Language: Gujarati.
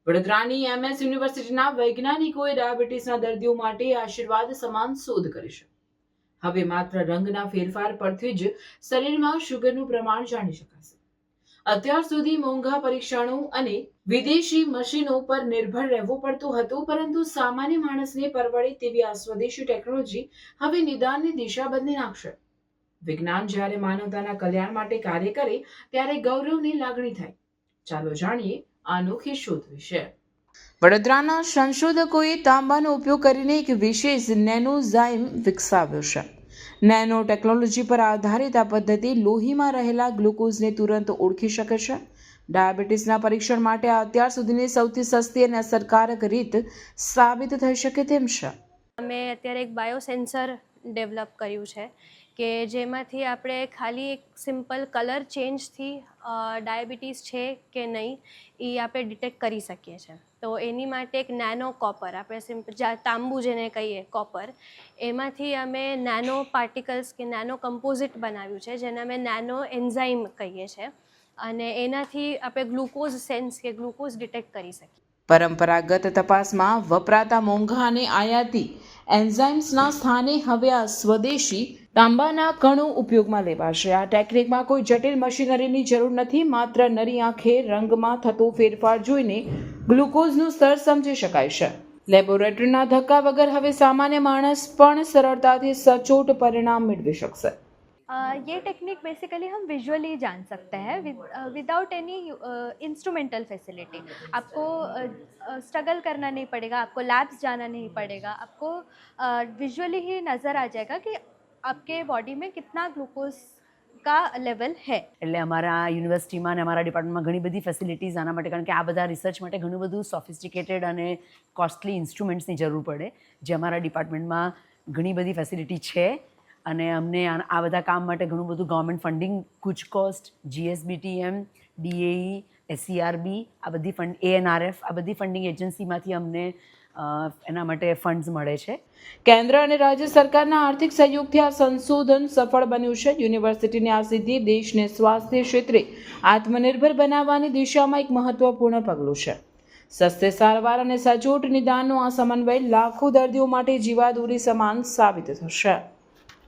વડોદરાની MS યુનિવર્સિટીના વૈજ્ઞાનિકોએ ડાયાબિટીસના દર્દીઓ માટે આશીર્વાદ સમાન શોધ કરી છે. હવે માત્ર રંગના ફેરફાર પરથી જ શરીરમાં શુગરનું પ્રમાણ જાણી શકાશે. અત્યાર સુધી મોંઘા પરીક્ષણો અને વિદેશી મશીનો પર નિર્ભર રહેવું પડતું હતું, પરંતુ સામાન્ય માણસને પરવડે તેવી આ સ્વદેશી ટેકનોલોજી હવે નિદાનની દિશા બદલી નાખશે. વિજ્ઞાન જ્યારે માનવતાના કલ્યાણ માટે કાર્ય કરે ત્યારે ગૌરવની લાગણી થાય. ચાલો જાણીએ આ અનોખી શોધ વિશે. વડોદરાના સંશોધકોએ તાંબાનો ઉપયોગ કરીને એક વિશેષ નેનોઝાઇમ વિકસાવ્યો છે. નેનો ટેકનોલોજી પર આધારિત આ પદ્ધતિ લોહીમાં રહેલા ગ્લુકોઝને તુરંત ઓળખી શકે છે. ડાયાબિટીસના પરીક્ષણ માટે આ અત્યાર સુધીની સૌથી સસ્તી અને અસરકારક રીત સાબિત થઈ શકે તેમ છે. અમે અત્યારે એક બાયોસેન્સર ડેવલપ કર્યું છે કે જેમાંથી આપણે ખાલી એક સિમ્પલ કલર ચેન્જથી ડાયાબિટીસ છે કે નહીં એ આપણે ડિટેક્ટ કરી શકીએ છીએ. તો એની માટે એક નેનો કોપર, આપણે સિમ્પલ તાંબુ જેને કહીએ કોપર, એમાંથી અમે નેનો પાર્ટિકલ્સ કે નેનો કમ્પોઝિટ બનાવ્યું છે જેને અમે નેનો એન્ઝાઇમ કહીએ છીએ, અને એનાથી આપણે ગ્લુકોઝ સેન્સ કે ગ્લુકોઝ ડિટેક્ટ કરી શકીએ. પરંપરાગત તપાસમાં વપરાતા મોંઘા અને આયાતી એન્ઝાઇમ્સના સ્થાને હવે આ સ્વદેશી તાંબાના કણો ઉપયોગમાં લેવાશે. આ ટેકનિકમાં કોઈ જટિલ મશીનરીની જરૂર નથી. માત્ર નરી આંખે રંગમાં થતો ફેરફાર જોઈને ગ્લુકોઝનું સ્તર સમજી શકાય છે. લેબોરેટરીના ધક્કા વગર હવે સામાન્ય માણસ પણ સરળતાથી સચોટ પરિણામ મેળવી શકશે. ये टेक्निक बेसिकली हम विजुअली जान सकते हैं विदाउट एनी इंस्ट्रूमेंटल फैसिलिटी. आपको स्ट्रगल करना नहीं पड़ेगा, आपको लैब्स जाना नहीं पड़ेगा, आपको विजुअली ही नज़र आ जाएगा कि आपके बॉडी में कितना ग्लूकोज का लेवल है. એટલે અમારા યુનિવર્સિટીમાં અને અમારા ડિપાર્ટમેન્ટમાં ઘણી બધી ફેસિલિટીઝ આના માટે, કારણ કે આ બધા રિસર્ચ માટે ઘણું બધું સોફિસ્ટિકેટેડ અને કોસ્ટલી ઇન્સ્ટ્રુમેન્ટ્સની જરૂર પડે, જે અમારા ડિપાર્ટમેન્ટમાં ઘણી બધી ફેસિલિટી છે. અને અમને આ બધા કામ માટે ઘણું બધું ગવર્મેન્ટ ફંડિંગ, કુચકોસ્ટ, GSBTM, DAE, SERB, આ બધી ANRF, આ બધી ફંડિંગ એજન્સીમાંથી અમને એના માટે ફંડ્સ મળે છે. કેન્દ્ર અને રાજ્ય સરકારના આર્થિક સહયોગથી આ સંશોધન સફળ બન્યું છે. યુનિવર્સિટીની આ સિદ્ધિ દેશને સ્વાસ્થ્ય ક્ષેત્રે આત્મનિર્ભર બનાવવાની દિશામાં એક મહત્વપૂર્ણ પગલું છે. સસ્તી સારવાર અને સચોટ નિદાનનો આ સમન્વય લાખો દર્દીઓ માટે જીવાદોરી સમાન સાબિત થશે.